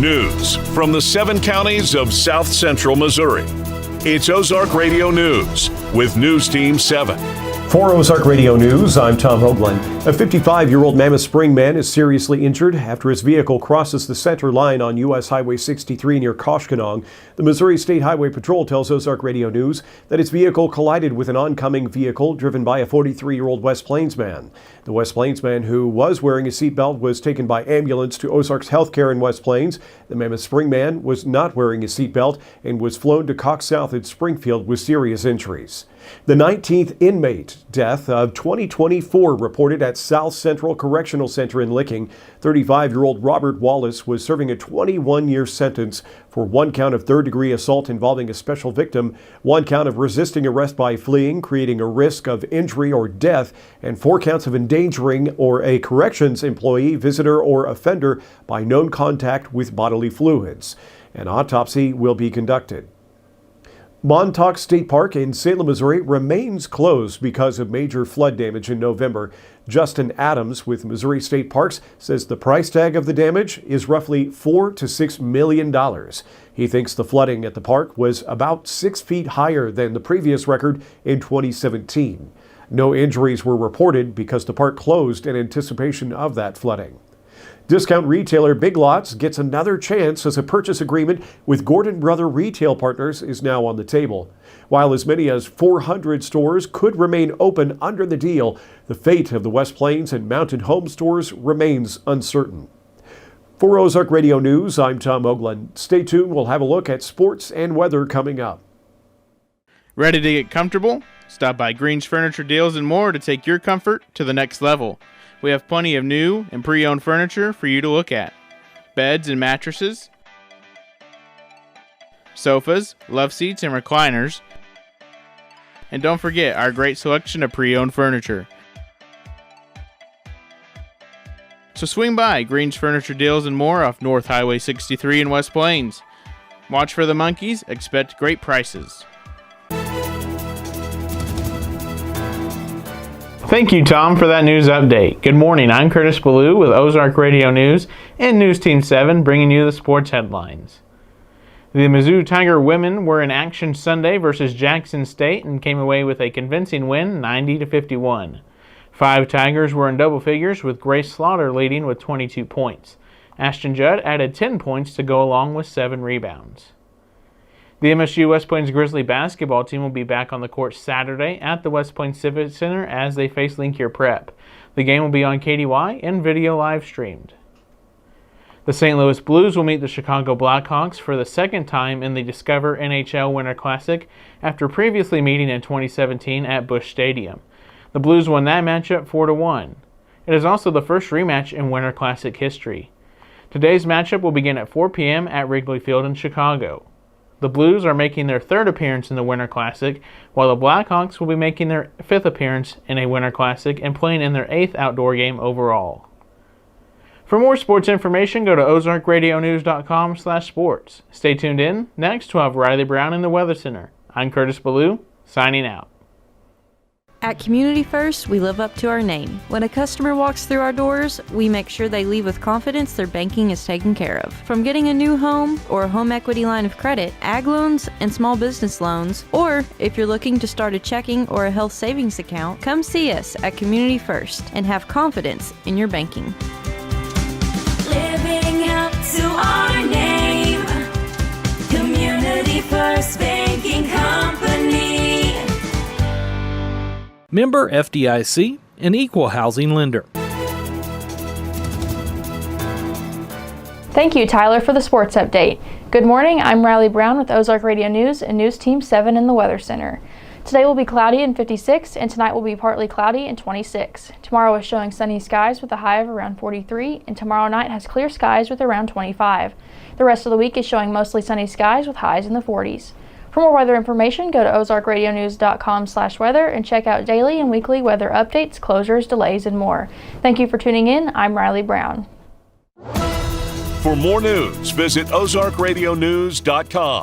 News from the 7 counties of South Central Missouri. It's Ozark Radio News with News Team 7. For Ozark Radio News, I'm Tom Hoagland. A 55-year-old Mammoth Spring man is seriously injured after his vehicle crosses the center line on U.S. Highway 63 near Koshkonong. The Missouri State Highway Patrol tells Ozark Radio News that his vehicle collided with an oncoming vehicle driven by a 43-year-old West Plains man. The West Plains man, who was wearing a seatbelt, was taken by ambulance to Ozark's Healthcare in West Plains. The Mammoth Spring man was not wearing a seatbelt and was flown to Cox South at Springfield with serious injuries. The 19th inmate death of 2024 reported at South Central Correctional Center in Licking. 35-year-old Robert Wallace was serving a 21-year sentence for 1 count of third-degree assault involving a special victim, 1 count of resisting arrest by fleeing, creating a risk of injury or death, and 4 counts of endangering or a corrections employee, visitor, or offender by known contact with bodily fluids. An autopsy will be conducted. Montauk State Park in Salem, Missouri remains closed because of major flood damage in November. Justin Adams with Missouri State Parks says the price tag of the damage is roughly $4 to $6 million. He thinks the flooding at the park was about 6 feet higher than the previous record in 2017. No injuries were reported because the park closed in anticipation of that flooding. Discount retailer Big Lots gets another chance as a purchase agreement with Gordon Brother Retail Partners is now on the table. While as many as 400 stores could remain open under the deal, the fate of the West Plains and Mountain Home stores remains uncertain. For Ozark Radio News, I'm Tom Hoagland. Stay tuned, we'll have a look at sports and weather coming up. Ready to get comfortable? Stop by Green's Furniture Deals and More to take your comfort to the next level. We have plenty of new and pre-owned furniture for you to look at. Beds and mattresses, sofas, love seats, and recliners. And don't forget our great selection of pre-owned furniture. So swing by Green's Furniture Deals and More off North Highway 63 in West Plains. Watch for the monkeys, expect great prices. Thank you, Tom, for that news update. Good morning, I'm Curtis Ballou with Ozark Radio News and News Team 7 bringing you the sports headlines. The Mizzou Tiger women were in action Sunday versus Jackson State and came away with a convincing win, 90-51. 5 Tigers were in double figures with Grace Slaughter leading with 22 points. Ashton Judd added 10 points to go along with 7 rebounds. The MSU West Plains Grizzly basketball team will be back on the court Saturday at the West Plains Civic Center as they face Lincoln Prep. The game will be on KDY and video live streamed. The St. Louis Blues will meet the Chicago Blackhawks for the second time in the Discover NHL Winter Classic after previously meeting in 2017 at Busch Stadium. The Blues won that matchup 4-1. It is also the first rematch in Winter Classic history. Today's matchup will begin at 4 p.m. at Wrigley Field in Chicago. The Blues are making their 3rd appearance in the Winter Classic, while the Blackhawks will be making their 5th appearance in a Winter Classic and playing in their 8th outdoor game overall. For more sports information, go to ozarkradionews.com/sports. Stay tuned in. Next, we'll have Riley Brown in the Weather Center. I'm Curtis Ballou, signing out. At Community First, we live up to our name. When a customer walks through our doors, we make sure they leave with confidence their banking is taken care of. From getting a new home or a home equity line of credit, ag loans, and small business loans, or if you're looking to start a checking or a health savings account, come see us at Community First and have confidence in your banking. Living up to our name, Community First Banking Company. Member FDIC, an equal housing lender. Thank you, Tyler, for the sports update. Good morning, I'm Riley Brown with Ozark Radio News and News Team 7 in the Weather Center. Today will be cloudy and 56, and tonight will be partly cloudy and 26. Tomorrow is showing sunny skies with a high of around 43, and tomorrow night has clear skies with around 25. The rest of the week is showing mostly sunny skies with highs in the 40s. For more weather information, go to ozarkradionews.com/weather and check out daily and weekly weather updates, closures, delays, and more. Thank you for tuning in. I'm Riley Brown. For more news, visit ozarkradionews.com.